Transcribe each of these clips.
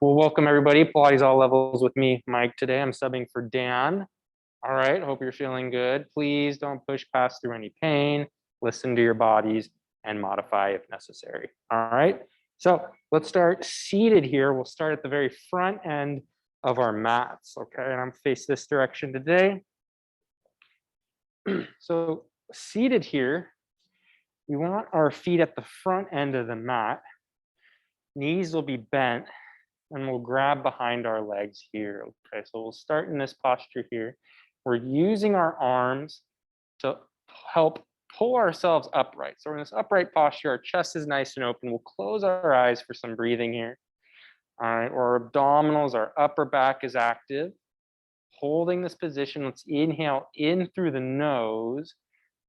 Well, welcome everybody. Pilates All Levels with me, Mike. Today I'm subbing for Dan. All right, hope you're feeling good. Please don't push past through any pain. Listen to your bodies and modify if necessary. All right, so let's start seated here. We'll start at the very front end of our mats. Okay, and I'm face this direction today. So seated here, we want our feet at the front end of the mat. Knees will be bent and we'll grab behind our legs here. Okay, so we'll start in this posture here. We're using our arms to help pull ourselves upright. So we're in this upright posture, our chest is nice and open. We'll close our eyes for some breathing here. All right, our abdominals, our upper back is active. Holding this position, let's inhale in through the nose,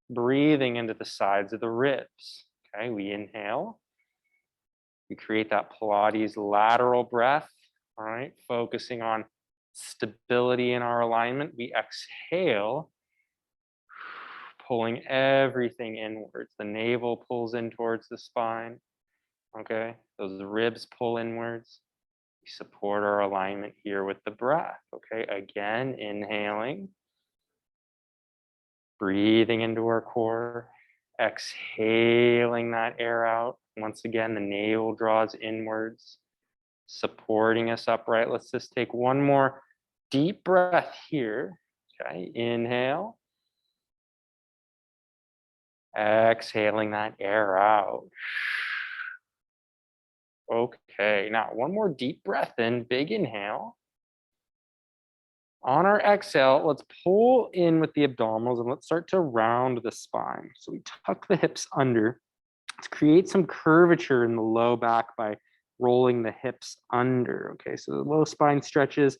breathing into the sides of the ribs. Okay, we inhale. We create that Pilates lateral breath, all right, focusing on stability in our alignment. We exhale, pulling everything inwards. The navel pulls in towards the spine, okay? Those ribs pull inwards. We support our alignment here with the breath, okay? Again, inhaling, breathing into our core, exhaling that air out. Once again, the navel draws inwards, supporting us upright. Let's just take one more deep breath here. Okay, inhale. Exhaling that air out. Okay, now one more deep breath in, big inhale. On our exhale, let's pull in with the abdominals and let's start to round the spine. So we tuck the hips under. Let's create some curvature in the low back by rolling the hips under. Okay, so the low spine stretches,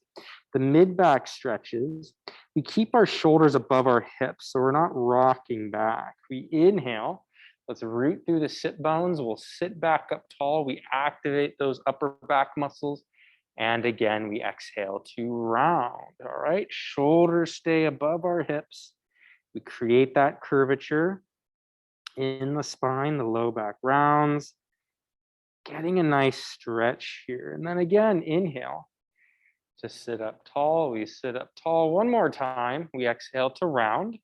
the mid back stretches. We keep our shoulders above our hips, so we're not rocking back. We inhale, let's root through the sit bones. We'll sit back up tall. We activate those upper back muscles. And again, we exhale to round. All right, shoulders stay above our hips. We create that curvature in the spine, the low back rounds, getting a nice stretch here. And then again, inhale to sit up tall. We sit up tall one more time. We exhale to round.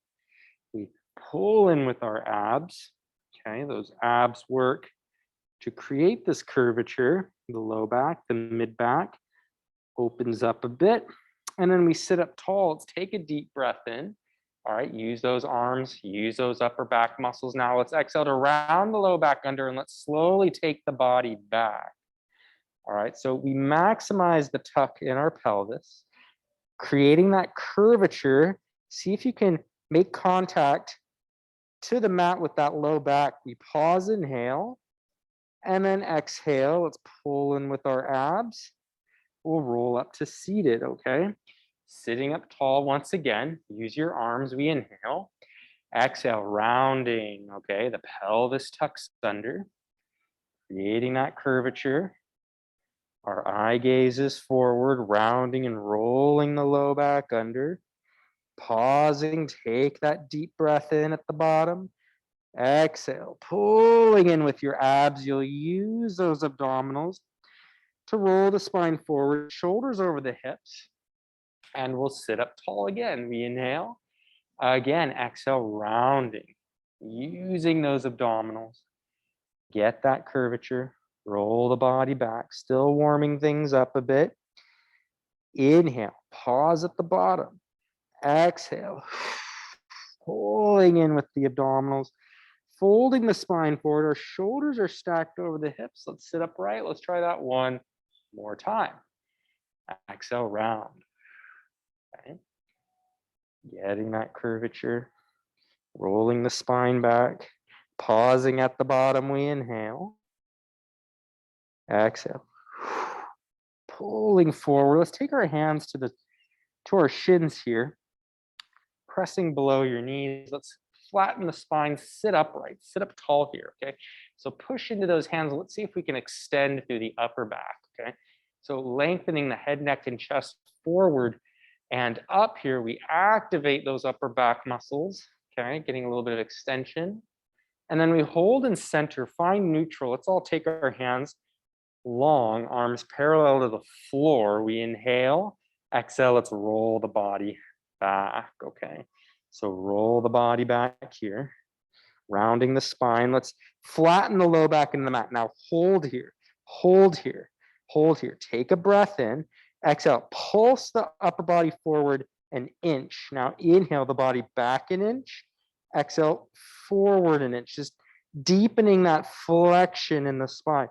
We pull in with our abs. Okay, those abs work to create this curvature. The low back, the mid back opens up a bit. And then we sit up tall. Let's take a deep breath in. All right, use those arms, use those upper back muscles. Now let's exhale to round the low back under and let's slowly take the body back. All right, so we maximize the tuck in our pelvis, creating that curvature. See if you can make contact to the mat with that low back. We pause, inhale, and then exhale. Let's pull in with our abs. We'll roll up to seated, okay? Sitting up tall once again, use your arms, we inhale. Exhale, rounding, okay? The pelvis tucks under, creating that curvature. Our eye gaze is forward, rounding and rolling the low back under. Pausing, take that deep breath in at the bottom. Exhale, pulling in with your abs. You'll use those abdominals to roll the spine forward, shoulders over the hips. And we'll sit up tall again. We inhale. Again, exhale, rounding. Using those abdominals. Get that curvature. Roll the body back. Still warming things up a bit. Inhale. Pause at the bottom. Exhale. Pulling in with the abdominals. Folding the spine forward. Our shoulders are stacked over the hips. Let's sit upright. Let's try that one more time. Exhale, round. Okay. Getting that curvature, rolling the spine back, pausing at the bottom, we inhale. Exhale. Pulling forward. Let's take our hands to our shins here, pressing below your knees. Let's flatten the spine, sit upright, sit up tall here, okay? So push into those hands. Let's see if we can extend through the upper back, okay? So lengthening the head, neck, and chest forward and up here, we activate those upper back muscles, okay? Getting a little bit of extension. And then we hold and center, find neutral. Let's all take our hands long, arms parallel to the floor. We inhale, exhale, let's roll the body back, okay? So roll the body back here, rounding the spine. Let's flatten the low back into the mat. Now hold here, hold here, hold here. Take a breath in, exhale, pulse the upper body forward an inch. Now inhale the body back an inch, exhale, forward an inch, just deepening that flexion in the spine.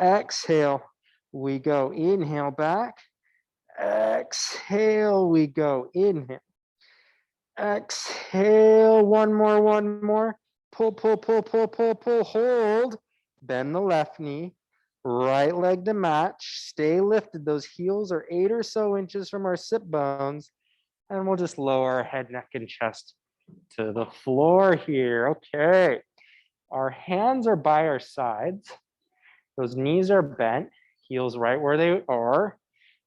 Exhale, we go. Inhale back. Exhale, we go. Inhale. Exhale, one more, one more. Pull, pull, pull, pull, pull, pull, hold. Bend the left knee. Right leg to match. Stay lifted. Those heels are 8 or so inches from our sit bones. And we'll just lower our head, neck, and chest to the floor here. Okay. Our hands are by our sides. Those knees are bent, heels right where they are.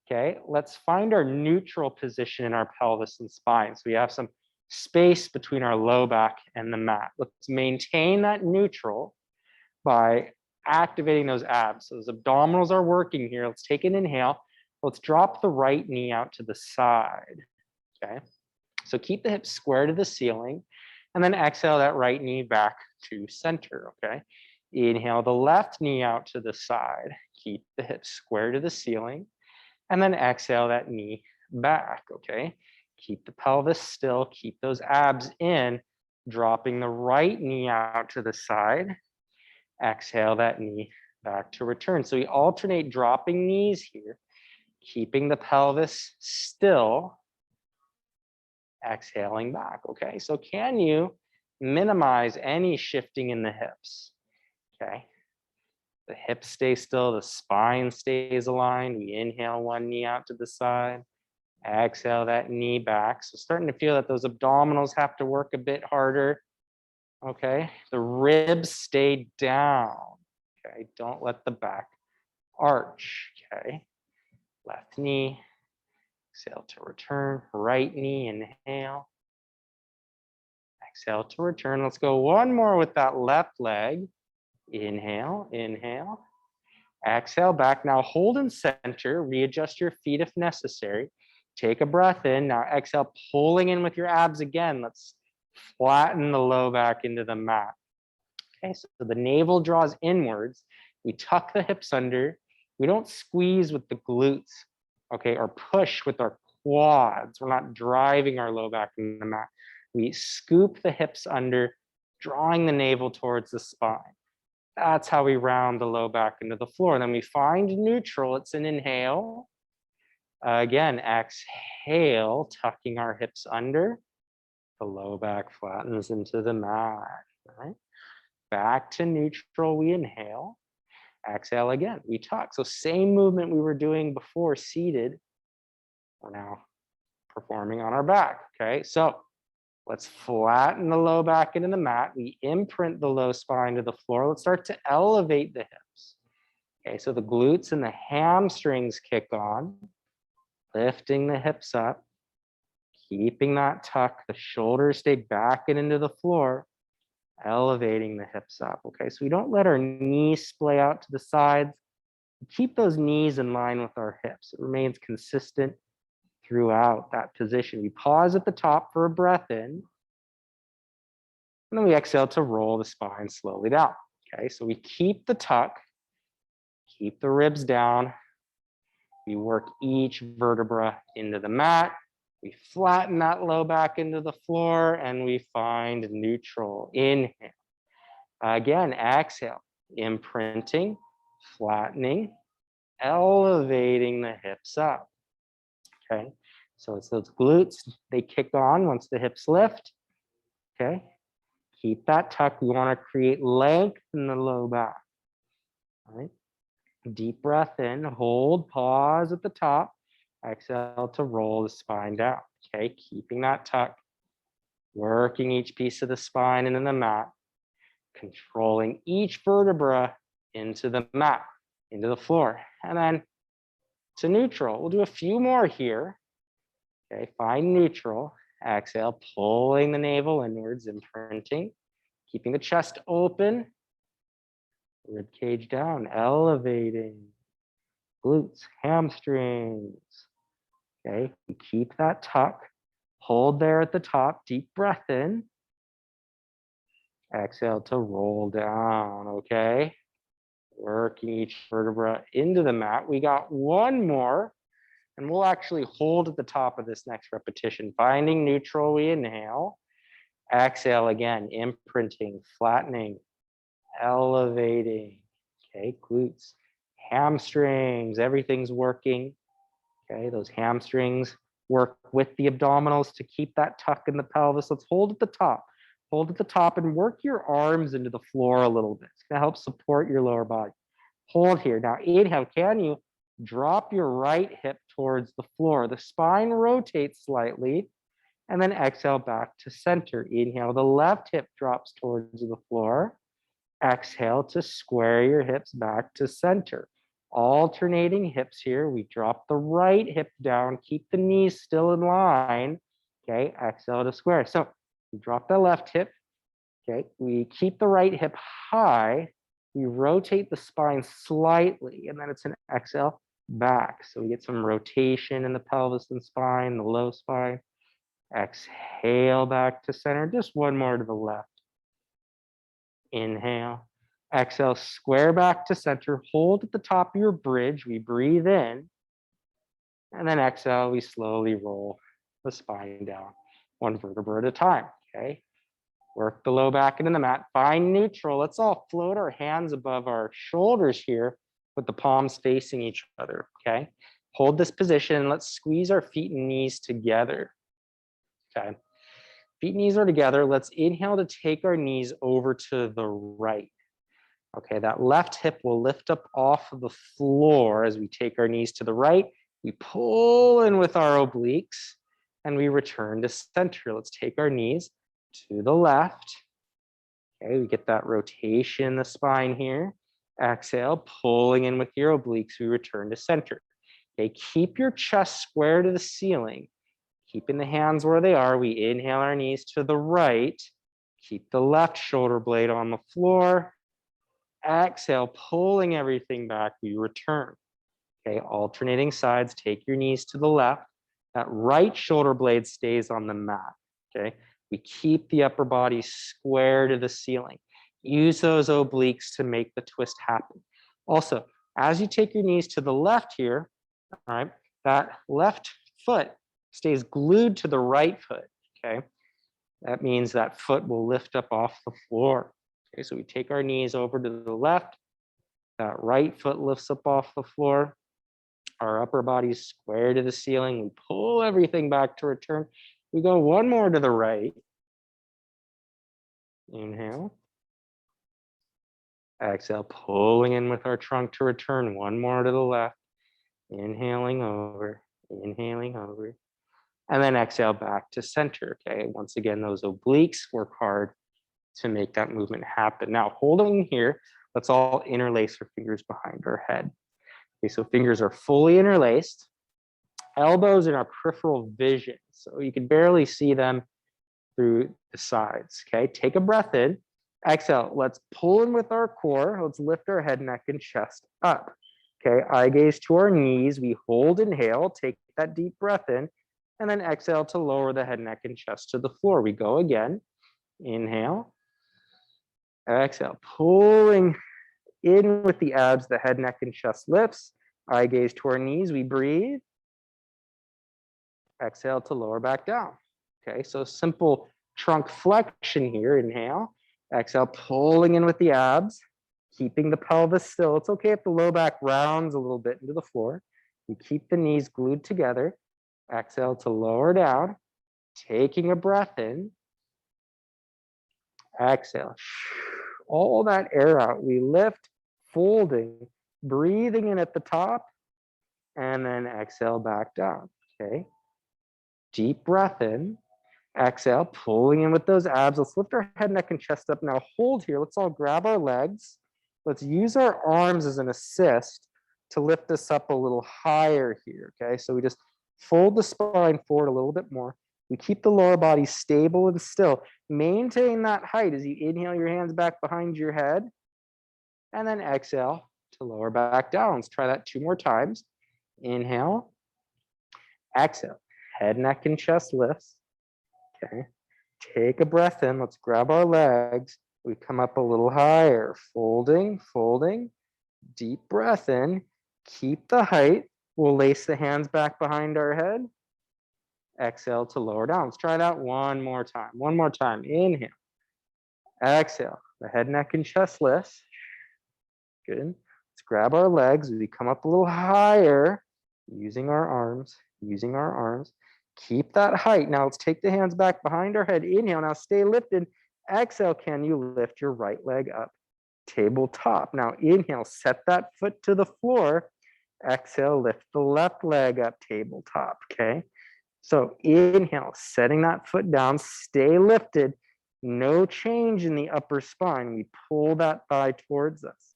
Okay, let's find our neutral position in our pelvis and spine. So we have some space between our low back and the mat. Let's maintain that neutral by activating those abs. So those abdominals are working here. Let's take an inhale. Let's drop the right knee out to the side. Okay, so keep the hips square to the ceiling and then exhale that right knee back to center. Okay, inhale the left knee out to the side. Keep the hips square to the ceiling and then exhale that knee back. Okay, keep the pelvis still, keep those abs in, dropping the right knee out to the side. Exhale that knee back to return. So we alternate dropping knees here, keeping the pelvis still, exhaling back. Okay, so can you minimize any shifting in the hips? Okay, the hips stay still, the spine stays aligned. We inhale one knee out to the side, exhale that knee back. So starting to feel that those abdominals have to work a bit harder. Okay, the ribs stay down. Okay, don't let the back arch. Okay, left knee, exhale to return, right knee, inhale. Exhale to return. Let's go one more with that left leg. Inhale, inhale. Exhale back. Now hold in center. Readjust your feet if necessary. Take a breath in. Now exhale, pulling in with your abs again. Let's flatten the low back into the mat. Okay, so the navel draws inwards. We tuck the hips under. We don't squeeze with the glutes, okay, or push with our quads. We're not driving our low back in the mat. We scoop the hips under, drawing the navel towards the spine. That's how we round the low back into the floor. And then we find neutral. It's an inhale. Again, exhale, tucking our hips under. The low back flattens into the mat. Right? Back to neutral, we inhale. Exhale again, we tuck. So same movement we were doing before seated. We're now performing on our back. Okay, so let's flatten the low back into the mat. We imprint the low spine to the floor. Let's start to elevate the hips. Okay, so the glutes and the hamstrings kick on, lifting the hips up, keeping that tuck. The shoulders stay back and into the floor, elevating the hips up. Okay, so we don't let our knees splay out to the sides. Keep those knees in line with our hips. It remains consistent throughout that position. We pause at the top for a breath in, and then we exhale to roll the spine slowly down. Okay, so we keep the tuck, keep the ribs down. We work each vertebra into the mat. We flatten that low back into the floor and we find neutral. Inhale. Again, exhale, imprinting, flattening, elevating the hips up. Okay, so it's those glutes, they kick on once the hips lift. Okay, keep that tuck. We want to create length in the low back. All right, deep breath in, hold, pause at the top. Exhale to roll the spine down. Okay, keeping that tuck, working each piece of the spine into the mat, controlling each vertebra into the mat, into the floor, and then to neutral. We'll do a few more here. Okay, find neutral. Exhale, pulling the navel inwards, imprinting, keeping the chest open, rib cage down, elevating. glutes, hamstrings. Okay, we keep that tuck. Hold there at the top, deep breath in. Exhale to roll down, okay? Working each vertebra into the mat. We got one more, and we'll actually hold at the top of this next repetition. Finding neutral, we inhale. Exhale again, imprinting, flattening, elevating. Okay, glutes, hamstrings, everything's working. Okay, those hamstrings work with the abdominals to keep that tuck in the pelvis. Let's hold at the top. Hold at the top and work your arms into the floor a little bit. It's gonna help support your lower body. Hold here. Now inhale, can you drop your right hip towards the floor? The spine rotates slightly, and then exhale back to center. Inhale, the left hip drops towards the floor. Exhale to square your hips back to center. Alternating hips here. We drop the right hip down, keep the knees still in line. Okay, exhale to square. So we drop the left hip. Okay, we keep the right hip high. We rotate the spine slightly, and then it's an exhale back. So we get some rotation in the pelvis and spine, the low spine. Exhale back to center. Just one more to the left. Inhale. Exhale, square back to center. Hold at the top of your bridge. We breathe in. And then exhale, we slowly roll the spine down, one vertebra at a time, okay? Work the low back into the mat. Find neutral. Let's all float our hands above our shoulders here with the palms facing each other, okay? Hold this position. Let's squeeze our feet and knees together, okay? Feet and knees are together. Let's inhale to take our knees over to the right. Okay, that left hip will lift up off of the floor as we take our knees to the right. We pull in with our obliques and we return to center. Let's take our knees to the left. Okay, we get that rotation in the spine here. Exhale, pulling in with your obliques, we return to center. Okay, keep your chest square to the ceiling. Keeping the hands where they are, we inhale our knees to the right. Keep the left shoulder blade on the floor. Exhale, pulling everything back, we return. Okay, alternating sides, take your knees to the left. That right shoulder blade stays on the mat, okay? We keep the upper body square to the ceiling. Use those obliques to make the twist happen. Also, as you take your knees to the left here, all right, that left foot stays glued to the right foot, okay? That means that foot will lift up off the floor. Okay, so we take our knees over to the left, that right foot lifts up off the floor, our upper body's square to the ceiling, we pull everything back to return. We go one more to the right. Inhale. Exhale, pulling in with our trunk to return, one more to the left. Inhaling over, inhaling over. And then exhale back to center, okay? Once again, those obliques work hard to make that movement happen. Now, holding here, let's all interlace our fingers behind our head. Okay, so fingers are fully interlaced, elbows in our peripheral vision, so you can barely see them through the sides, okay? Take a breath in, exhale, let's pull in with our core, let's lift our head, neck, and chest up, okay? Eye gaze to our knees, we hold, inhale, take that deep breath in, and then exhale to lower the head, neck, and chest to the floor. We go again, inhale, exhale, pulling in with the abs, the head, neck, and chest lifts. Eye gaze to our knees, we breathe. Exhale to lower back down. Okay, so simple trunk flexion here, inhale. Exhale, pulling in with the abs, keeping the pelvis still. It's okay if the low back rounds a little bit into the floor. You keep the knees glued together. Exhale to lower down, taking a breath in. Exhale, all that air out. We lift, folding, breathing in at the top, and then exhale back down, okay? Deep breath in, exhale, pulling in with those abs. Let's lift our head, neck, and chest up. Now hold here. Let's all grab our legs. Let's use our arms as an assist to lift us up a little higher here, okay? So we just fold the spine forward a little bit more. We keep the lower body stable and still. Maintain that height as you inhale your hands back behind your head. And then exhale, to lower back down. Let's try that 2 more times. Inhale, exhale, head, neck, and chest lifts. Okay, take a breath in. Let's grab our legs. We come up a little higher, folding, folding, deep breath in, keep the height. We'll lace the hands back behind our head. Exhale to lower down. Let's try that one more time. One more time. Inhale, exhale, the head, neck, and chest lifts. Good. Let's grab our legs. We come up a little higher, using our arms, using our arms. Keep that height. Now let's take the hands back behind our head. Inhale, now stay lifted. Exhale, can you lift your right leg up? Tabletop. Now inhale, set that foot to the floor. Exhale, lift the left leg up, tabletop, okay? So inhale, setting that foot down, stay lifted. No change in the upper spine. We pull that thigh towards us.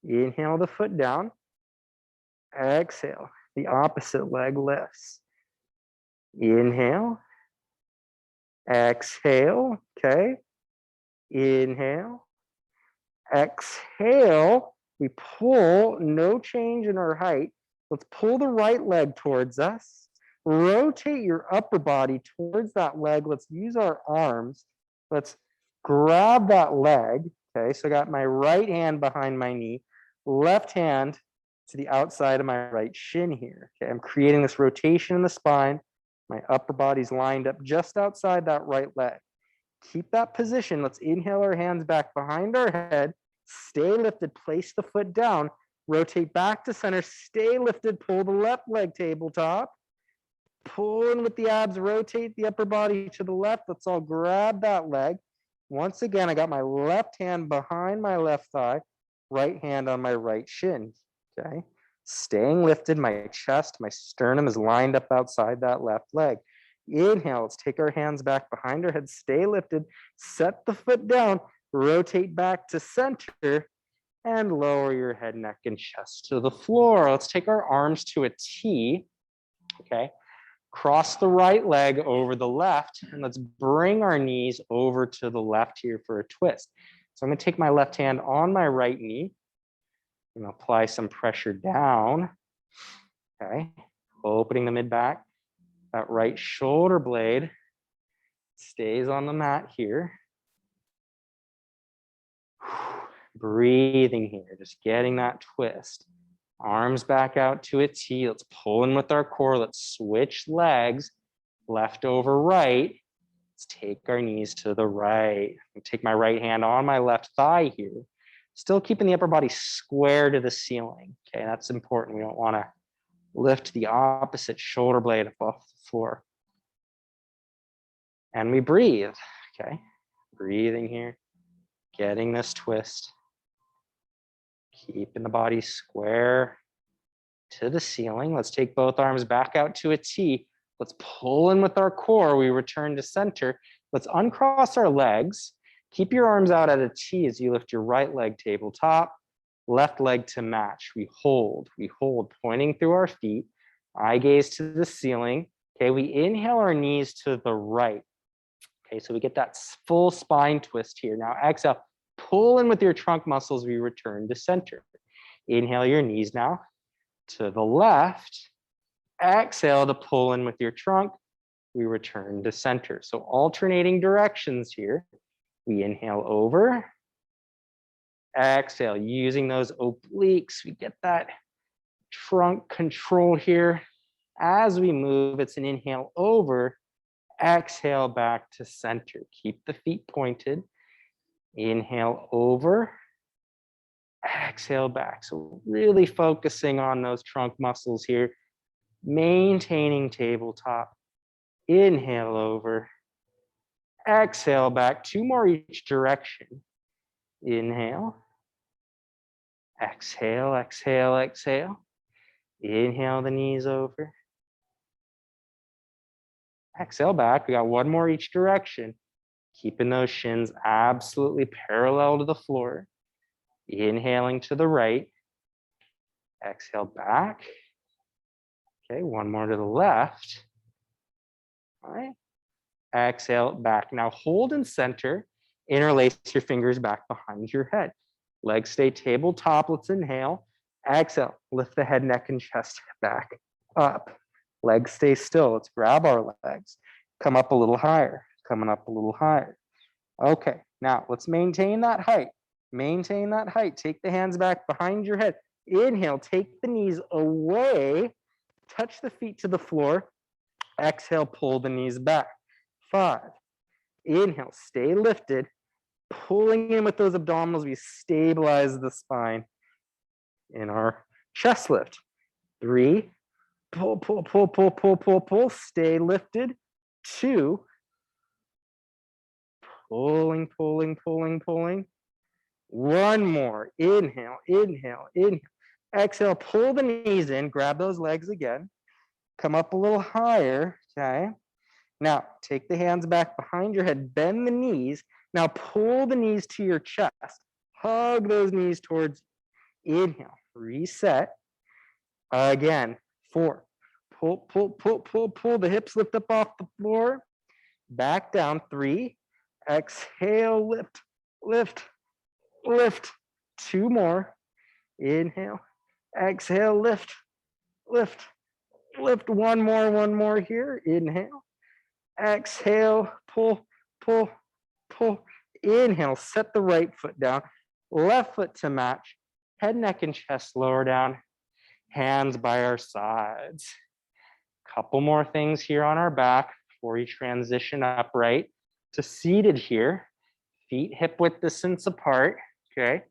Inhale the foot down. Exhale, the opposite leg lifts. Inhale. Exhale, okay? Inhale. Exhale, we pull, no change in our height. Let's pull the right leg towards us. Rotate your upper body towards that leg. Let's use our arms. Let's grab that leg. Okay, so I got my right hand behind my knee, left hand to the outside of my right shin here. Okay, I'm creating this rotation in the spine. My upper body's lined up just outside that right leg. Keep that position. Let's inhale our hands back behind our head. Stay lifted, place the foot down, rotate back to center, stay lifted, pull the left leg tabletop. Pull in with the abs, rotate the upper body to the left. Let's all grab that leg. Once again, I got my left hand behind my left thigh, right hand on my right shin, okay? Staying lifted, my chest, my sternum is lined up outside that left leg. Inhale, let's take our hands back behind our head, stay lifted, set the foot down, rotate back to center, and lower your head, neck, and chest to the floor. Let's take our arms to a T, okay? Cross the right leg over the left, and let's bring our knees over to the left here for a twist. So I'm gonna take my left hand on my right knee and apply some pressure down, okay? Opening the mid-back. That right shoulder blade stays on the mat here. Breathing here, just getting that twist. Arms back out to a T. Let's pull in with our core. Let's switch legs, left over right. Let's take our knees to the right. Take my right hand on my left thigh here. Still keeping the upper body square to the ceiling. Okay, that's important. We don't want to lift the opposite shoulder blade above the floor. And we breathe, okay? Breathing here, getting this twist. Keeping the body square to the ceiling. Let's take both arms back out to a T. Let's pull in with our core. We return to center. Let's uncross our legs. Keep your arms out at a T as you lift your right leg tabletop, left leg to match. We hold, pointing through our feet. Eye gaze to the ceiling. Okay, we inhale our knees to the right. Okay, so we get that full spine twist here. Now exhale. Pull in with your trunk muscles, we return to center. Inhale your knees now to the left. Exhale to pull in with your trunk, we return to center. So alternating directions here. We inhale over. Exhale, using those obliques, we get that trunk control here. As we move, it's an inhale over. Exhale back to center. Keep the feet pointed. Inhale over, exhale back. So really focusing on those trunk muscles here, maintaining tabletop. Inhale over, exhale back. 2 more each direction. Inhale, exhale, exhale, exhale. Inhale the knees over. Exhale back. We got 1 more each direction. Keeping those shins absolutely parallel to the floor. Inhaling to the right. Exhale back. Okay, 1 more to the left. All right. Exhale back. Now hold in center. Interlace your fingers back behind your head. Legs stay tabletop. Let's inhale. Exhale, lift the head, neck, and chest back up. Legs stay still. Let's grab our legs. Come up a little higher, coming up a little higher. Okay, now let's maintain that height. Maintain that height. Take the hands back behind your head. Inhale, take the knees away. Touch the feet to the floor. Exhale, pull the knees back. 5. Inhale, stay lifted. Pulling in with those abdominals, we stabilize the spine in our chest lift. 3. Pull, pull, pull, pull, pull, pull, pull. Stay lifted. 2. Pulling, pulling, pulling, pulling. 1 more. Inhale, inhale, inhale. Exhale, pull the knees in. Grab those legs again. Come up a little higher, okay? Now, take the hands back behind your head. Bend the knees. Now, pull the knees to your chest. Hug those knees towards you. Inhale, reset. Again, 4. Pull, pull, pull, pull, pull. The hips lift up off the floor. Back down. 3. Exhale, lift, lift, lift. 2 more. Inhale. Exhale, lift, lift, lift. 1 more here. Inhale. Exhale, pull, pull, pull. Inhale, set the right foot down. Left foot to match. Head, neck, and chest lower down. Hands by our sides. Couple more things here on our back before we transition upright to seated here. Feet hip width distance apart, okay?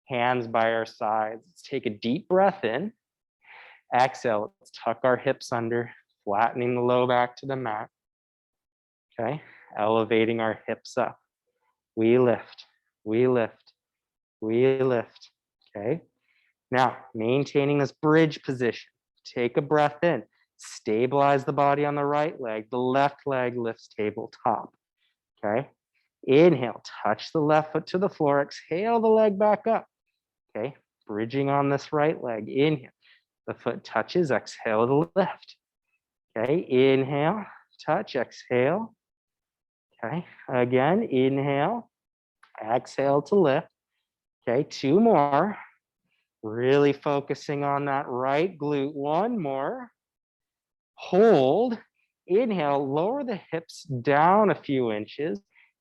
Hands by our sides. Let's take a deep breath in. Exhale, let's tuck our hips under, flattening the low back to the mat. Okay, elevating our hips up. We lift, we lift, we lift. Okay, now maintaining this bridge position. Take a breath in. Stabilize the body on the right leg. The left leg lifts tabletop. Okay, inhale, touch the left foot to the floor. Exhale the leg back up. Okay, bridging on this right leg. Inhale, the foot touches. Exhale to lift. Okay, inhale, touch, exhale. Okay, again, inhale, exhale to lift. Okay, 2 more. Really focusing on that right glute. 1 more. Hold. Inhale, lower the hips down a few inches.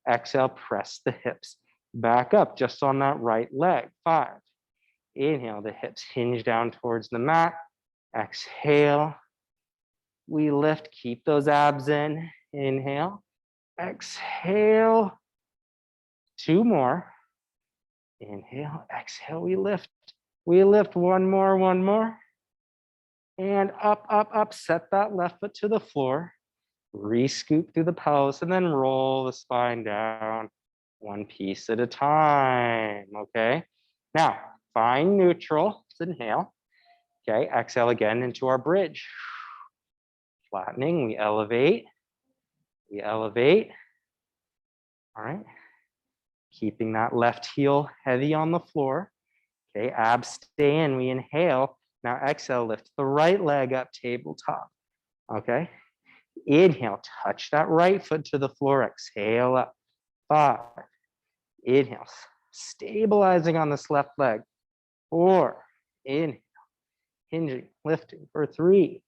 Exhale, press the hips back up just on that right leg. 5. Inhale, the hips hinge down towards the mat. Exhale. We lift, keep those abs in. Inhale. Exhale. 2 more. Inhale, exhale, we lift. We lift. 1 more, 1 more. And up, up, up. Set that left foot to the floor. Re-scoop through the pelvis and then roll the spine down 1 piece at a time, okay? Now, find neutral. Let's inhale. Okay, exhale again into our bridge. Flattening, we elevate. We elevate. All right. Keeping that left heel heavy on the floor. Okay, abs stay in. We inhale. Now exhale, lift the right leg up tabletop. Okay. Inhale, touch that right foot to the floor. Exhale up. 5. Inhale, stabilizing on this left leg. 4. Inhale, hinging, lifting for 3.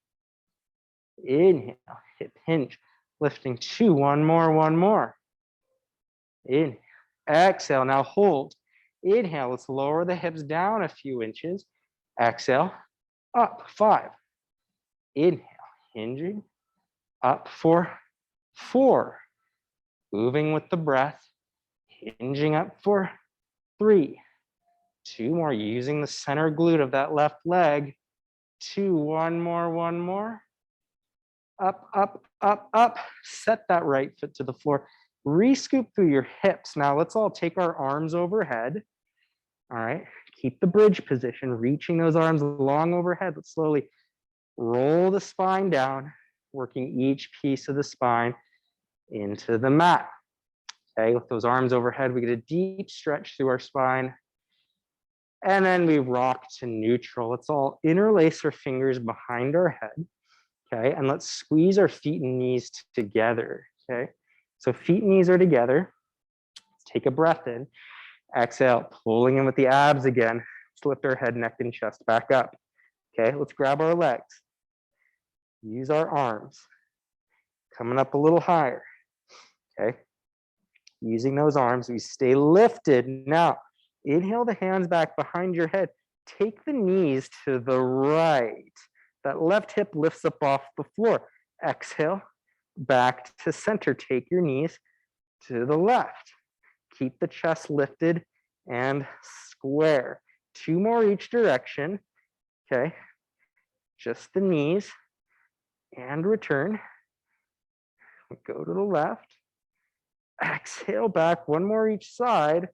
Inhale, hip hinge, lifting 2. 1 more, 1 more. Inhale. Exhale, now hold. Inhale, let's lower the hips down a few inches. Exhale, up. 5. Inhale, hinging, up for 4. Moving with the breath, hinging up for 3. 2 more, using the center glute of that left leg. 2, 1 more, 1 more. Up, up, up, up. Set that right foot to the floor. Re-scoop through your hips. Now let's all take our arms overhead. All right, keep the bridge position, reaching those arms long overhead. Let's slowly roll the spine down, working each piece of the spine into the mat. Okay, with those arms overhead, we get a deep stretch through our spine. And then we rock to neutral. Let's all interlace our fingers behind our head. Okay, and let's squeeze our feet and knees together. Okay, so feet and knees are together. Let's take a breath in. Exhale, pulling in with the abs again. Let's lift our head, neck, and chest back up. Okay, let's grab our legs. Use our arms. Coming up a little higher. Okay. Using those arms, we stay lifted. Now, inhale the hands back behind your head. Take the knees to the right. That left hip lifts up off the floor. Exhale, back to center. Take your knees to the left. Keep the chest lifted and square. 2 more each direction. Okay. Just the knees and return. We go to the left. Exhale back. 1 more each side.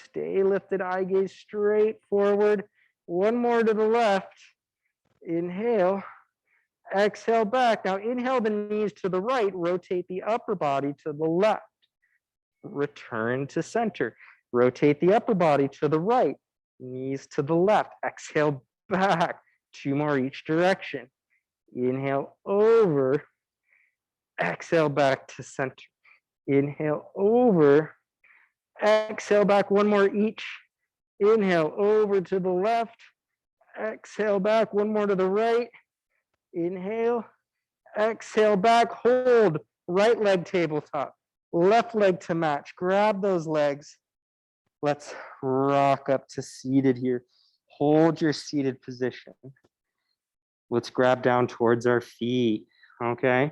Stay lifted, eye gaze straight forward. 1 more to the left. Inhale. Exhale back. Now inhale the knees to the right. Rotate the upper body to the left. Return to center. Rotate the upper body to the right. Knees to the left. Exhale back. 2 more each direction. Inhale over. Exhale back to center. Inhale over. Exhale back. 1 more each. Inhale over to the left. Exhale back. 1 more to the right. Inhale. Exhale back. Hold. Right leg tabletop. Left leg to match. Grab those legs. Let's rock up to seated here. Hold your seated position. Let's grab down towards our feet. Okay.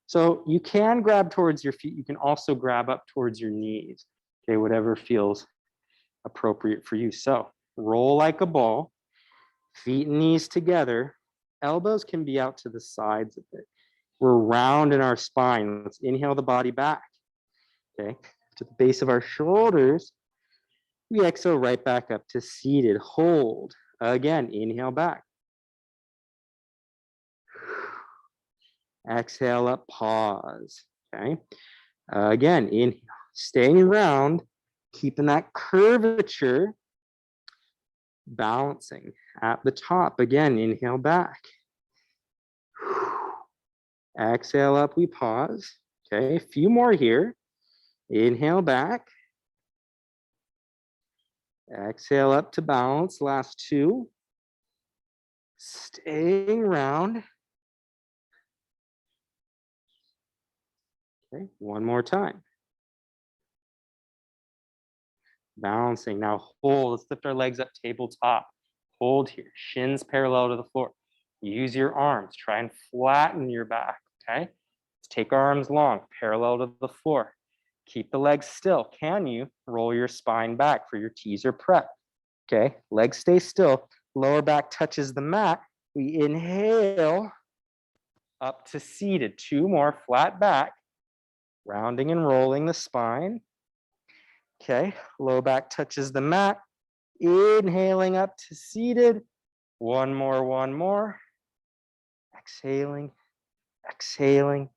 So you can grab towards your feet. You can also grab up towards your knees. Okay, whatever feels appropriate for you. So roll like a ball, feet and knees together. Elbows can be out to the sides of it. We're round in our spine. Let's inhale the body back. Okay, to the base of our shoulders. We exhale right back up to seated. Hold. Again, inhale back. Exhale up, pause. Okay. Again, inhale, staying round, keeping that curvature, balancing at the top. Again, inhale back. Exhale up, we pause. Okay, a few more here. Inhale back. Exhale up to balance. Last 2. Staying round. Okay, 1 more time. Balancing. Now hold. Let's lift our legs up tabletop. Hold here. Shins parallel to the floor. Use your arms. Try and flatten your back. Okay. Let's take our arms long, parallel to the floor. Keep the legs still. Can you roll your spine back for your teaser prep? Okay. Legs stay still. Lower back touches the mat. We inhale up to seated. 2 more. Flat back. Rounding and rolling the spine. Okay, low back touches the mat. Inhaling up to seated. 1 more, 1 more. Exhaling, exhaling,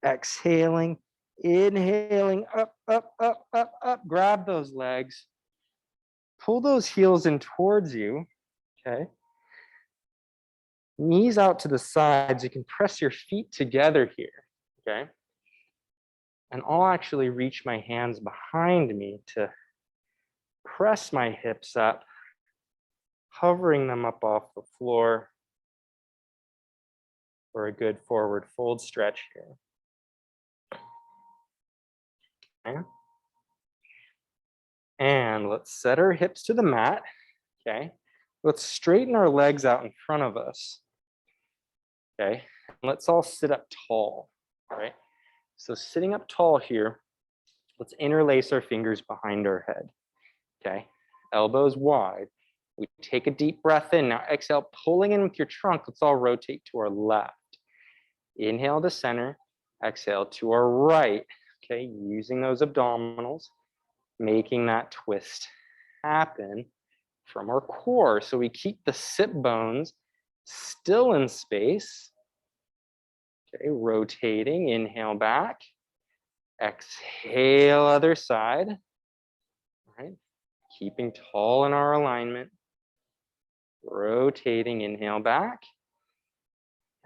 exhaling. Inhaling up, up, up, up, up. Grab those legs. Pull those heels in towards you. Okay. Knees out to the sides. You can press your feet together here. Okay. And I'll actually reach my hands behind me to press my hips up, hovering them up off the floor for a good forward fold stretch here. Okay. And let's set our hips to the mat. Okay. Let's straighten our legs out in front of us. Okay. Let's all sit up tall. All right. So sitting up tall here, let's interlace our fingers behind our head. Okay, elbows wide. We take a deep breath in. Now exhale, pulling in with your trunk. Let's all rotate to our left. Inhale to center. Exhale to our right. Okay, using those abdominals, making that twist happen from our core. So we keep the sit bones still in space. Okay, rotating, inhale back, exhale other side, right? Keeping tall in our alignment, rotating, inhale back,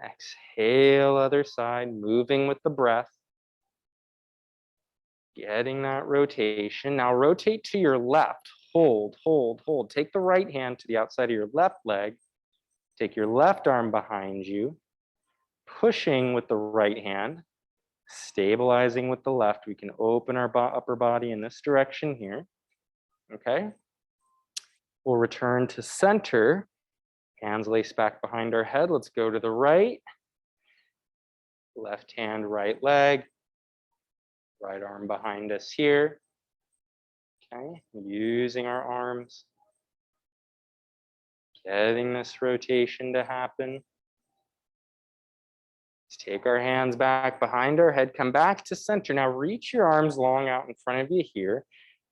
exhale other side, moving with the breath, getting that rotation. Now rotate to your left, hold, hold, hold. Take the right hand to the outside of your left leg. Take your left arm behind you, pushing with the right hand, stabilizing with the left. We can open our upper body in this direction here, okay? We'll return to center. Hands lace back behind our head. Let's go to the right. Left hand, right leg. Right arm behind us here. Okay, using our arms. Getting this rotation to happen. Let's take our hands back behind our head. Come back to center. Now reach your arms long out in front of you here.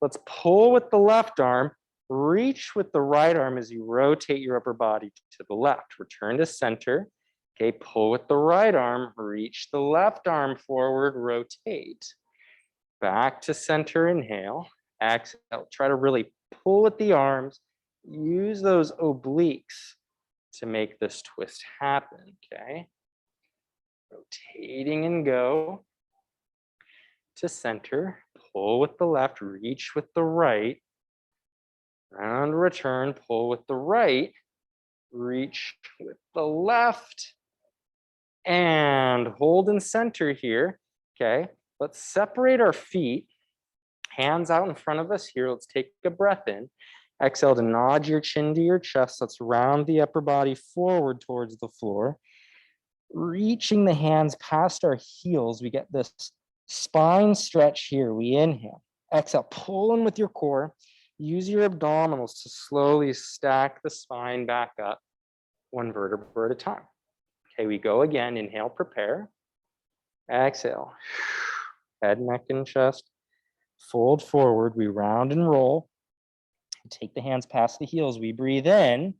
Let's pull with the left arm. Reach with the right arm as you rotate your upper body to the left. Return to center. Okay, pull with the right arm. Reach the left arm forward. Rotate. Back to center. Inhale. Exhale. Try to really pull with the arms. Use those obliques to make this twist happen. Okay. Rotating and go to center. Pull with the left. Reach with the right. And return, pull with the right, reach with the left, and hold in center here, okay? Let's separate our feet, hands out in front of us here. Let's take a breath in. Exhale to nod your chin to your chest. Let's round the upper body forward towards the floor. Reaching the hands past our heels, we get this spine stretch here. We inhale, exhale, pull in with your core. Use your abdominals to slowly stack the spine back up, one vertebra at a time. Okay, we go again. Inhale, prepare. Exhale. Head, neck, and chest. Fold forward. We round and roll. Take the hands past the heels. We breathe in.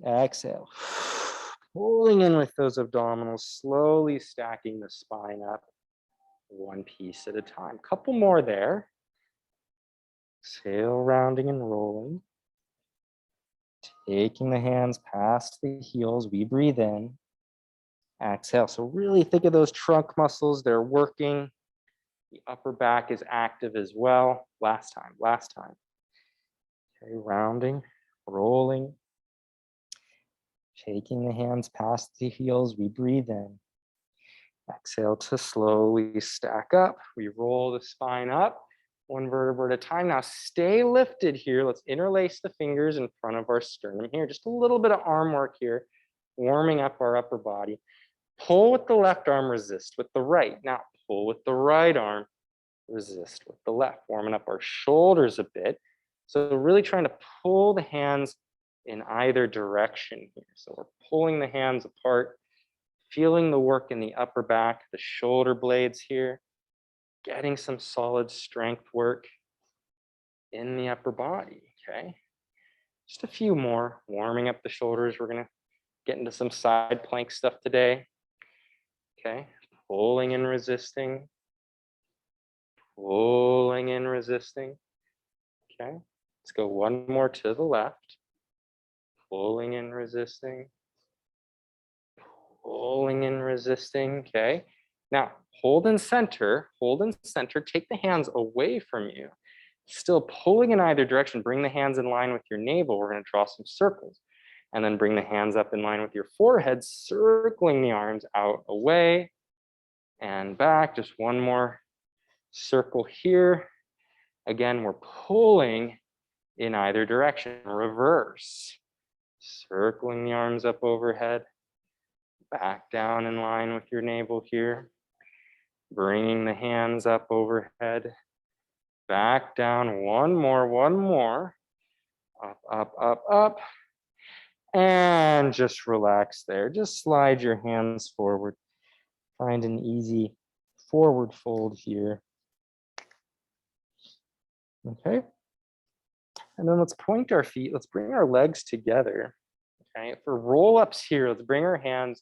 Exhale. Pulling in with those abdominals, slowly stacking the spine up, one piece at a time. Couple more there. Exhale, rounding and rolling. Taking the hands past the heels, we breathe in. Exhale, so really think of those trunk muscles, they're working. The upper back is active as well. Last time. Okay, rounding, rolling. Taking the hands past the heels, we breathe in. Exhale to slowly stack up. We roll the spine up. One vertebra at a time. Now stay lifted here. Let's interlace the fingers in front of our sternum here. Just a little bit of arm work here, warming up our upper body. Pull with the left arm, resist with the right. Now pull with the right arm, resist with the left. Warming up our shoulders a bit. So really trying to pull the hands in either direction here. So we're pulling the hands apart, feeling the work in the upper back, the shoulder blades here. Getting some solid strength work in the upper body, okay? Just a few more, warming up the shoulders. We're gonna get into some side plank stuff today, okay? Pulling and resisting, pulling and resisting, okay? Let's go one more to the left, pulling and resisting, pulling and resisting, okay? Now, hold in center, take the hands away from you. Still pulling in either direction, bring the hands in line with your navel. We're gonna draw some circles. And then bring the hands up in line with your forehead, circling the arms out, away, and back. Just one more circle here. Again, we're pulling in either direction, reverse. Circling the arms up overhead, back down in line with your navel here. Bringing the hands up overhead, back down, one more, up, and just relax there. Just slide your hands forward. Find an easy forward fold here. Okay. And then let's point our feet. Let's bring our legs together. Okay. For roll-ups here, let's bring our hands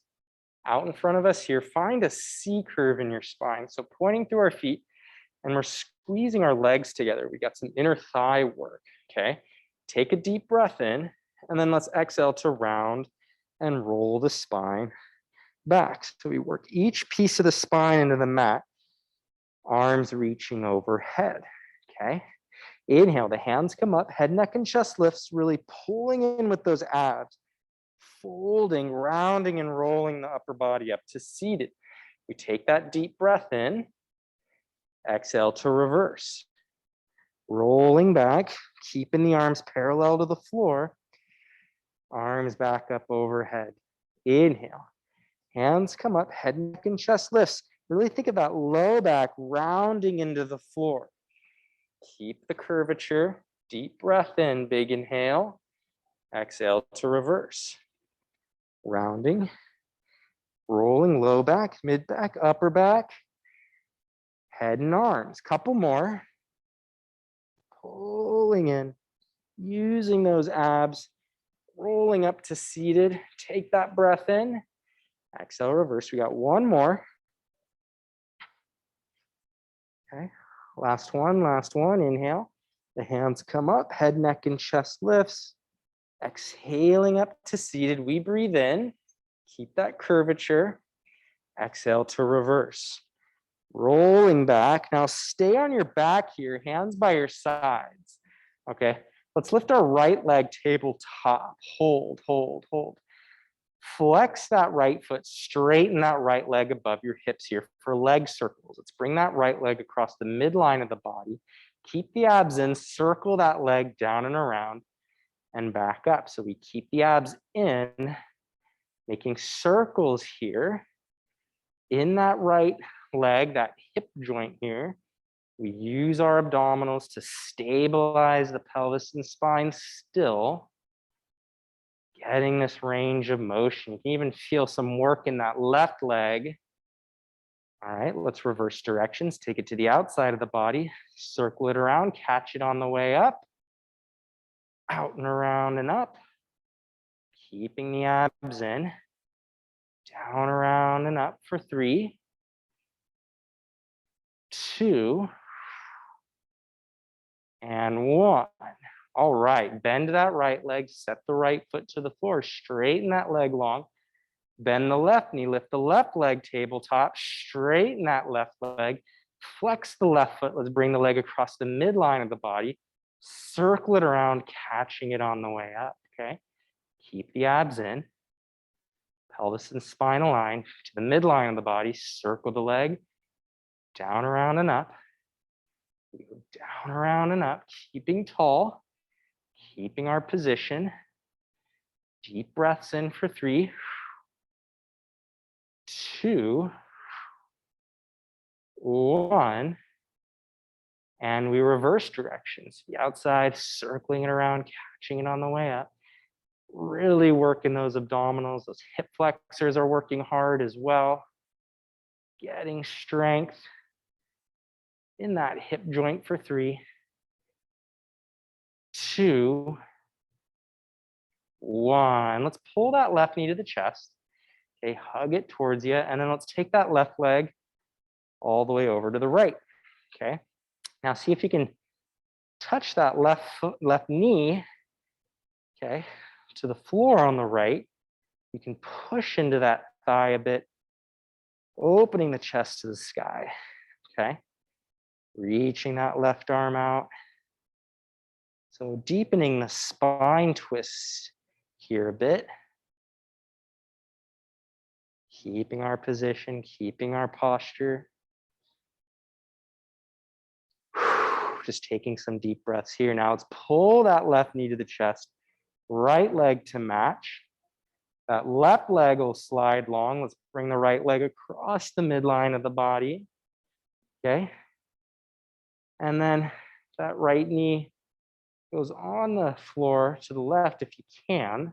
out in front of us here. Find a C curve in your spine. So pointing through our feet, and we're squeezing our legs together. We got some inner thigh work, okay? Take a deep breath in, and then let's exhale to round and roll the spine back. So we work each piece of the spine into the mat, arms reaching overhead, okay? Inhale, the hands come up, head, neck, and chest lifts, really pulling in with those abs, folding, rounding, and rolling the upper body up to seated. We take that deep breath in, exhale to reverse. Rolling back, keeping the arms parallel to the floor, arms back up overhead. Inhale, hands come up, head, neck, and chest lifts. Really think of that low back rounding into the floor. Keep the curvature, deep breath in, big inhale, exhale to reverse. Rounding, rolling low back, mid back, upper back, head and arms. Couple more. Pulling in, using those abs, rolling up to seated. Take that breath in, exhale, reverse. We got one more. Okay, last one, inhale. The hands come up, head, neck, and chest lifts. Exhaling up to seated, we breathe in, keep that curvature. Exhale to reverse. Rolling back. Now stay on your back here, hands by your sides. Okay, let's lift our right leg tabletop. Hold, hold, hold. Flex that right foot, straighten that right leg above your hips here for leg circles. Let's bring that right leg across the midline of the body. Keep the abs in, circle that leg down and around and back up. So we keep the abs in, making circles here in that right leg, that hip joint here. We use our abdominals to stabilize the pelvis and spine still. Getting this range of motion. You can even feel some work in that left leg. All right, let's reverse directions. Take it to the outside of the body. Circle it around, catch it on the way up. Out and around and up. Keeping the abs in. Down, around, and up for 3, 2, and 1. All right, bend that right leg, set the right foot to the floor, straighten that leg long, bend the left knee, lift the left leg tabletop, straighten that left leg, flex the left foot, let's bring the leg across the midline of the body, circle it around, catching it on the way up, okay? Keep the abs in, pelvis and spine align to the midline of the body, circle the leg, down, around, and up. We go down, around, and up, keeping tall, keeping our position. Deep breaths in for 3, 2, 1. And we reverse directions. The outside, circling it around, catching it on the way up. Really working those abdominals. Those hip flexors are working hard as well. Getting strength in that hip joint for 3, 2, 1. Let's pull that left knee to the chest. Okay, hug it towards you. And then let's take that left leg all the way over to the right. Okay, now see if you can touch that left knee, okay, to the floor on the right. You can push into that thigh a bit, opening the chest to the sky. Okay, reaching that left arm out. So deepening the spine twist here a bit. Keeping our position, keeping our posture. Just taking some deep breaths here. Now let's pull that left knee to the chest, right leg to match. That left leg will slide long. Let's bring the right leg across the midline of the body. Okay. And then that right knee goes on the floor to the left if you can.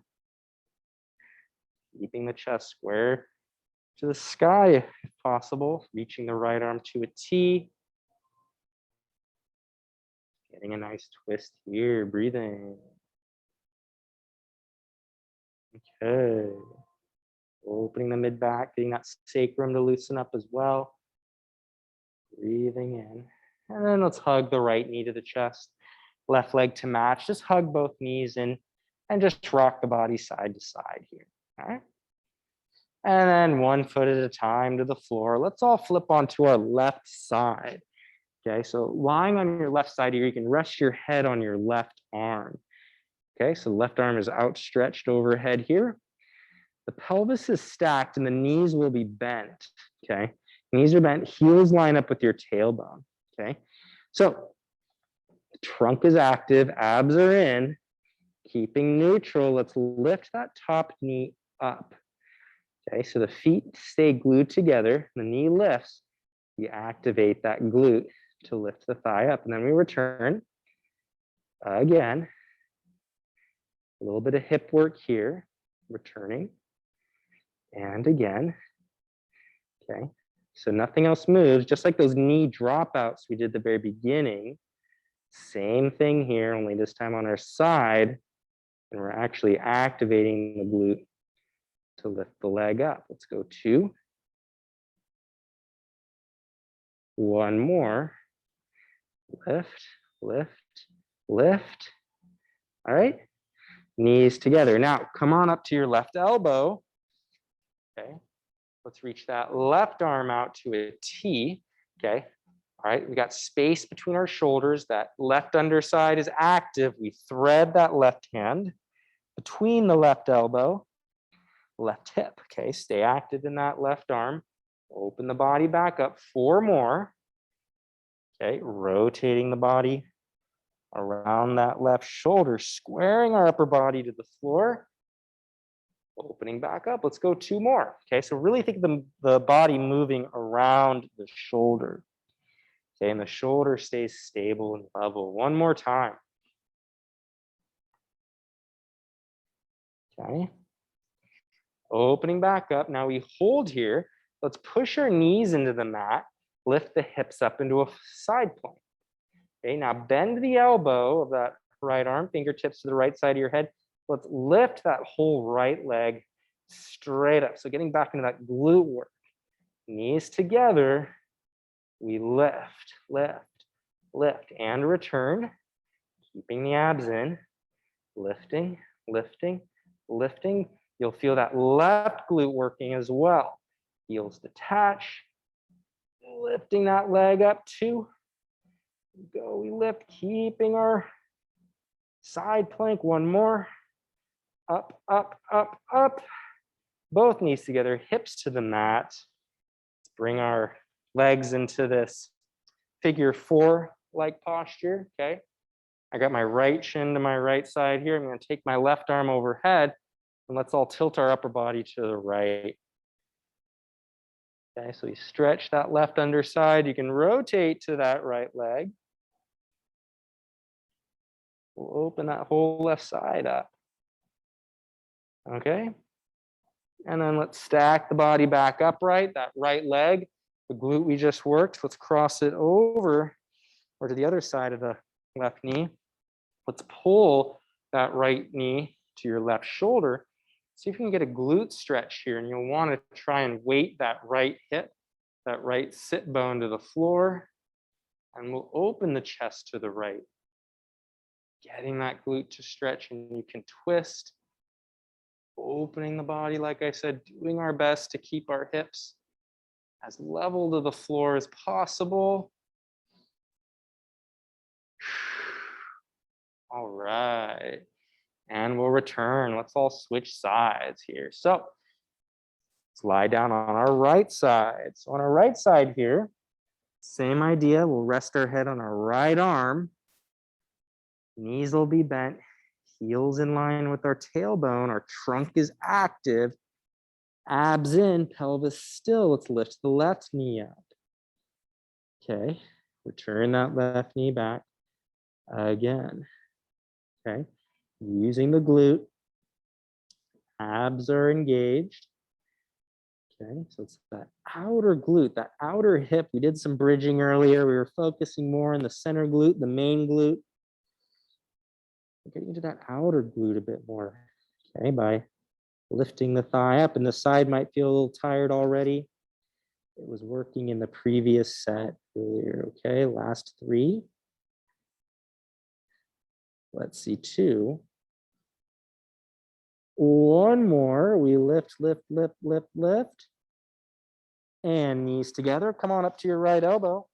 Keeping the chest square to the sky if possible. Reaching the right arm to a T. Getting a nice twist here, breathing. Okay. Opening the mid back, getting that sacrum to loosen up as well. Breathing in. And then let's hug the right knee to the chest. Left leg to match. Just hug both knees in and just rock the body side to side here. All right. And then one foot at a time to the floor. Let's all flip onto our left side. Okay, so lying on your left side here, you can rest your head on your left arm. Okay, so the left arm is outstretched overhead here. The pelvis is stacked and the knees will be bent. Okay, knees are bent, heels line up with your tailbone. Okay, so the trunk is active, abs are in, keeping neutral. Let's lift that top knee up. Okay, so the feet stay glued together, the knee lifts, you activate that glute to lift the thigh up, and then we return. Again, a little bit of hip work here, returning, and again. Okay, so nothing else moves, just like those knee dropouts we did at the very beginning. Same thing here, only this time on our side, and we're actually activating the glute to lift the leg up. Let's go 2. 1 more. Lift, lift, lift. All right, knees together. Now, come on up to your left elbow. Okay, let's reach that left arm out to a T. Okay, all right, we got space between our shoulders. That left underside is active. We thread that left hand between the left elbow, left hip. Okay, stay active in that left arm. Open the body back up. 4 more. Okay, rotating the body around that left shoulder, squaring our upper body to the floor. Opening back up. Let's go 2 more. Okay, so really think of the body moving around the shoulder. Okay, and the shoulder stays stable and level. 1 more time. Okay. Opening back up. Now we hold here. Let's push our knees into the mat. Lift the hips up into a side plank. Okay, now bend the elbow of that right arm, fingertips to the right side of your head. Let's lift that whole right leg straight up. So getting back into that glute work. Knees together. We lift, lift, lift, and return. Keeping the abs in. Lifting, lifting, lifting. You'll feel that left glute working as well. Heels detach. Lifting that leg up. 2. Go, we lift, keeping our side plank. 1 more. Up, up, up, up. Both knees together, hips to the mat. Let's bring our legs into this figure 4-like posture, okay? I got my right shin to my right side here. I'm gonna take my left arm overhead and let's all tilt our upper body to the right. Okay, so we stretch that left underside. You can rotate to that right leg. We'll open that whole left side up. Okay, and then let's stack the body back upright, that right leg, the glute we just worked. Let's cross it over or to the other side of the left knee. Let's pull that right knee to your left shoulder. See if you can get a glute stretch here, and you'll want to try and weight that right hip, that right sit bone to the floor, and we'll open the chest to the right. Getting that glute to stretch, and you can twist, opening the body, like I said, doing our best to keep our hips as level to the floor as possible. All right, and we'll return. Let's all switch sides here. So let's lie down on our right side. So on our right side here, same idea. We'll rest our head on our right arm. Knees will be bent, heels in line with our tailbone. Our trunk is active. Abs in, pelvis still. Let's lift the left knee up. Okay, return that left knee back again. Okay, using the glute. Abs are engaged. Okay, so it's that outer glute, that outer hip. We did some bridging earlier. We were focusing more on the center glute, the main glute. Getting into that outer glute a bit more, okay, by lifting the thigh up, and the side might feel a little tired already. It was working in the previous set earlier, okay? Last 3. Let's see, 2. 1 more. We lift, lift, lift, lift, lift. And knees together. Come on up to your right elbow.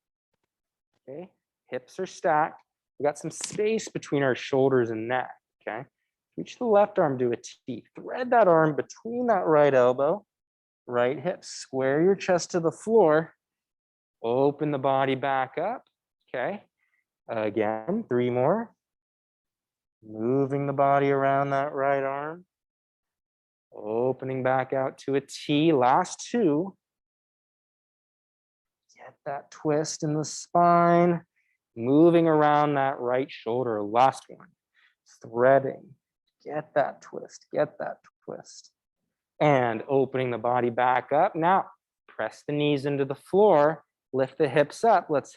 Okay, hips are stacked. We got some space between our shoulders and neck. Okay, reach the left arm to a T. Thread that arm between that right elbow, right hip. Square your chest to the floor. Open the body back up. Okay, again, 3 more. Moving the body around that right arm. Opening back out to a T. Last 2. Get that twist in the spine. Moving around that right shoulder. Last one. Threading. Get that twist. Get that twist. And opening the body back up. Now, press the knees into the floor. Lift the hips up. Let's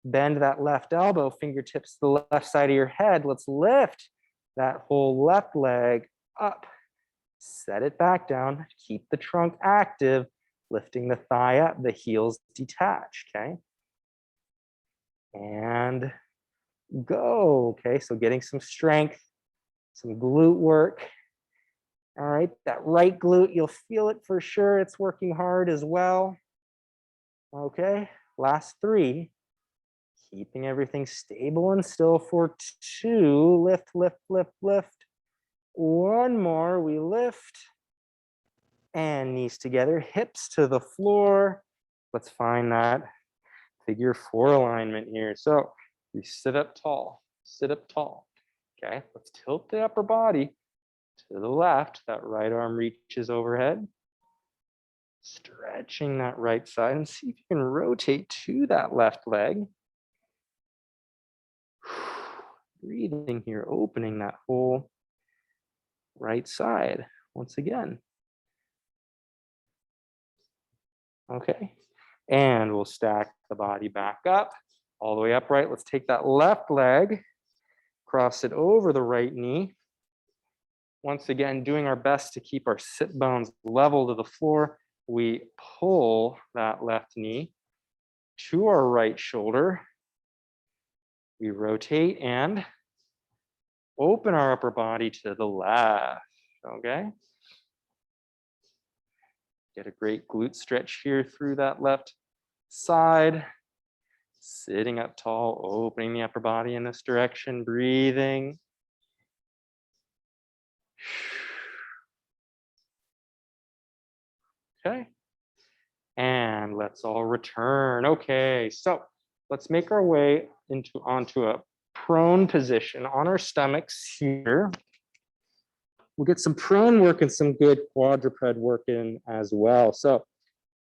bend that left elbow, fingertips to the left side of your head. Let's lift that whole left leg up. Set it back down. Keep the trunk active, lifting the thigh up, the heels detach, okay? And go, okay? So getting some strength, some glute work. All right, that right glute, you'll feel it for sure. It's working hard as well. Okay, last 3. Keeping everything stable and still for 2. Lift, lift, lift, lift. 1 more, we lift. And knees together, hips to the floor. Let's find that figure 4 alignment here. So we sit up tall, sit up tall. Okay, let's tilt the upper body to the left. That right arm reaches overhead. Stretching that right side and see if you can rotate to that left leg. Breathing here, opening that whole right side once again. Okay, and we'll stack the body back up, all the way upright. Let's take that left leg, cross it over the right knee. Once again, doing our best to keep our sit bones level to the floor. We pull that left knee to our right shoulder. We rotate and open our upper body to the left, okay? Get a great glute stretch here through that left side. Sitting up tall, opening the upper body in this direction, breathing. Okay. And let's all return. Okay, so let's make our way onto a prone position on our stomachs here. We'll get some prone work and some good quadruped work in as well. So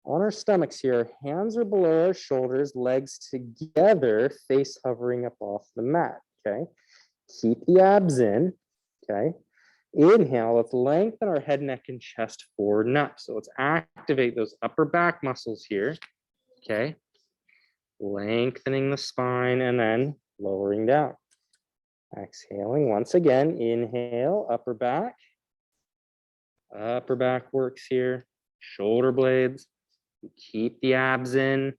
on our stomachs here, hands are below our shoulders, legs together, face hovering up off the mat, okay? Keep the abs in, okay? Inhale, let's lengthen our head, neck, and chest forward and up. So let's activate those upper back muscles here, okay? Lengthening the spine and then lowering down. Exhaling once again, inhale, upper back. Upper back works here, shoulder blades. Keep the abs in,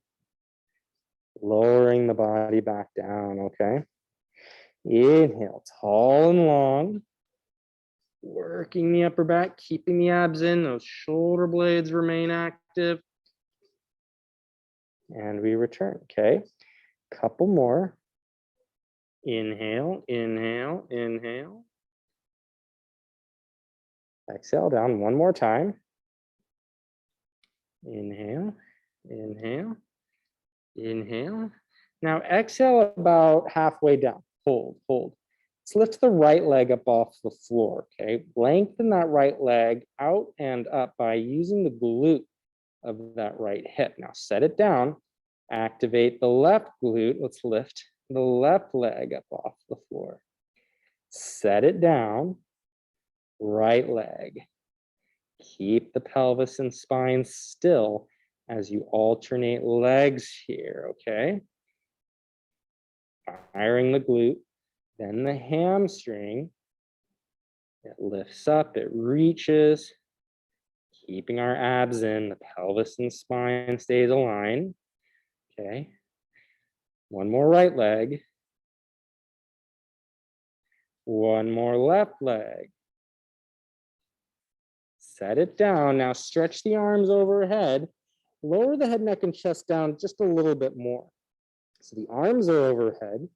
lowering the body back down, okay? Inhale, tall and long. Working the upper back, keeping the abs in, those shoulder blades remain active. And we return, okay? Couple more. Inhale, inhale, inhale. Exhale down 1 more time. Inhale, inhale, inhale. Now exhale about halfway down. Hold, hold. Let's lift the right leg up off the floor, okay? Lengthen that right leg out and up by using the glute of that right hip. Now set it down. Activate the left glute. Let's lift the left leg up off the floor. Set it down. Right leg. Keep the pelvis and spine still as you alternate legs here, okay? Firing the glute, then the hamstring. It lifts up, it reaches, keeping our abs in, the pelvis and spine stays aligned, okay? 1 more right leg. 1 more left leg. Set it down. Now stretch the arms overhead. Lower the head, neck, and chest down just a little bit more. So the arms are overhead.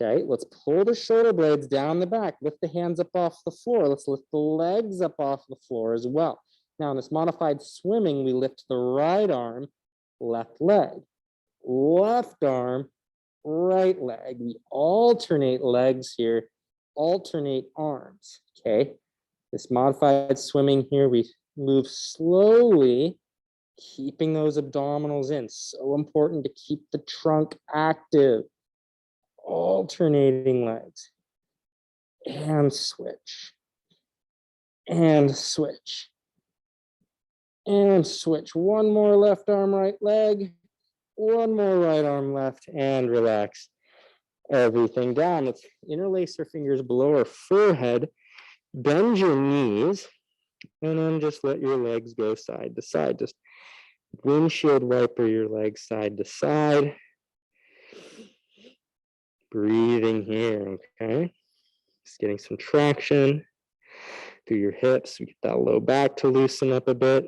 Okay, let's pull the shoulder blades down the back. Lift the hands up off the floor. Let's lift the legs up off the floor as well. Now in this modified swimming, we lift the right arm, left leg, left arm, right leg. We alternate legs here, alternate arms, okay? This modified swimming here, we move slowly, keeping those abdominals in. So important to keep the trunk active. Alternating legs. And switch. And switch. And switch. One more left arm, right leg. One more right arm left, and relax everything down. Let's interlace our fingers below our forehead. Bend your knees, and then just let your legs go side to side. Just windshield wiper your legs side to side. Breathing here, okay? Just getting some traction through your hips. We get that low back to loosen up a bit,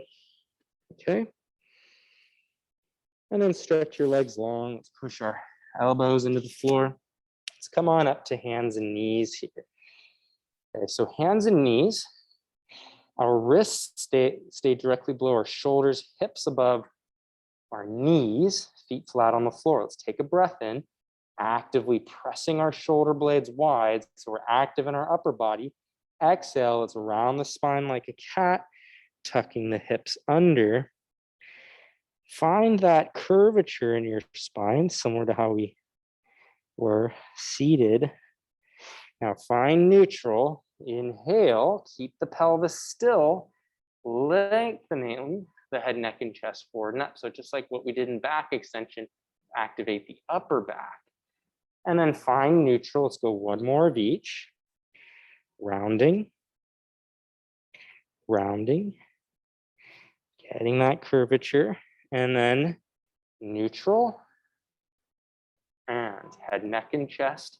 okay? And then stretch your legs long. Let's push our elbows into the floor. Let's come on up to hands and knees here. Okay, so hands and knees. Our wrists stay directly below our shoulders, hips above our knees, feet flat on the floor. Let's take a breath in, actively pressing our shoulder blades wide, so we're active in our upper body. Exhale, let's round the spine like a cat, tucking the hips under. Find that curvature in your spine, similar to how we were seated. Now find neutral. Inhale, keep the pelvis still, lengthening the head, neck, and chest forward and up. So just like what we did in back extension, activate the upper back. And then find neutral. Let's go one more of each. Rounding, rounding, getting that curvature, and then neutral, and head, neck, and chest,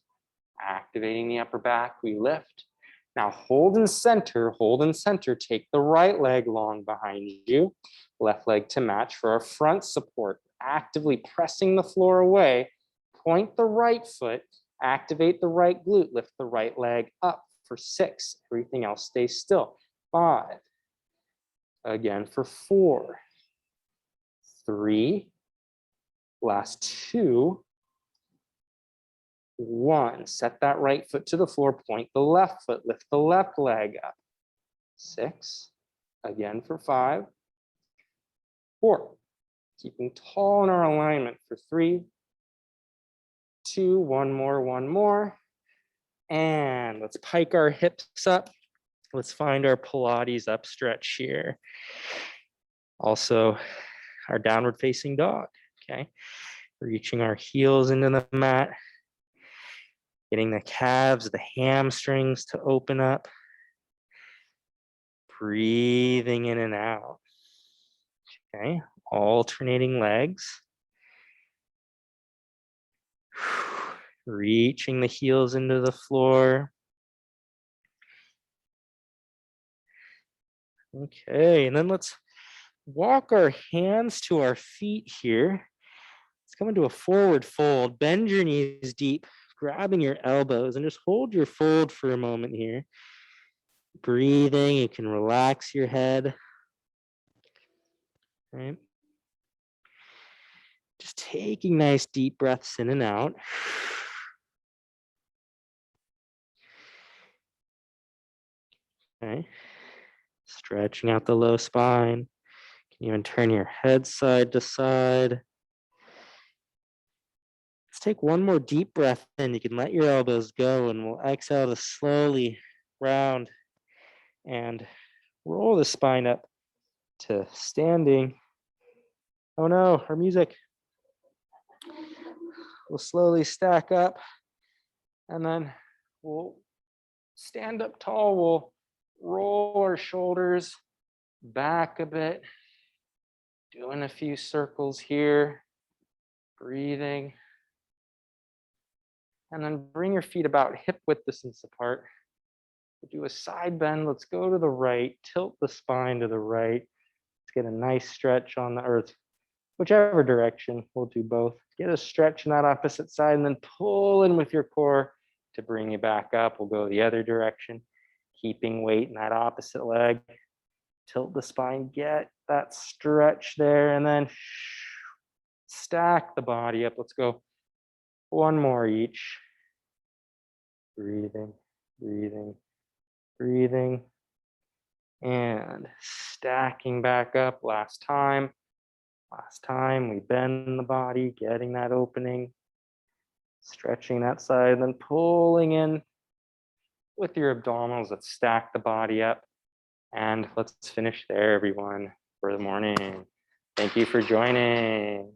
activating the upper back. We lift. Now hold in center, take the right leg long behind you, left leg to match for our front support, actively pressing the floor away, point the right foot, activate the right glute, lift the right leg up for 6, everything else stays still. 5, again for 4, 3, last 2, 1. Set that right foot to the floor, point the left foot, lift the left leg up. 6, again for 5, 4. Keeping tall in our alignment for 3, 2, one more. And let's pike our hips up. Let's find our Pilates up stretch here. Also, our downward facing dog, okay? Reaching our heels into the mat, getting the calves, the hamstrings to open up. Breathing in and out, okay? Alternating legs. Reaching the heels into the floor. Okay, and then let's walk our hands to our feet here. Let's come into a forward fold. Bend your knees deep, grabbing your elbows, and just hold your fold for a moment here. Breathing, you can relax your head. Right? Just taking nice deep breaths in and out. Okay. Stretching out the low spine. You can even turn your head side to side. Let's take one more deep breath in. You can let your elbows go, and we'll exhale to slowly round and roll the spine up to standing. Oh no, our music. We'll slowly stack up, and then we'll stand up tall. We'll roll our shoulders back a bit, doing a few circles here, breathing. And then bring your feet about hip width distance apart. We'll do a side bend. Let's go to the right, tilt the spine to the right. Let's get a nice stretch on the earth. whichever direction. We'll do both. Get a stretch in that opposite side and then pull in with your core to bring you back up. We'll go the other direction, keeping weight in that opposite leg. Tilt the spine, get that stretch there, and then stack the body up. Let's go one more each. Breathing, breathing, breathing, and stacking back up. Last time, we bend the body, getting that opening, stretching that side, and then pulling in with your abdominals. Let's stack the body up. And let's finish there, everyone, for the morning. Thank you for joining.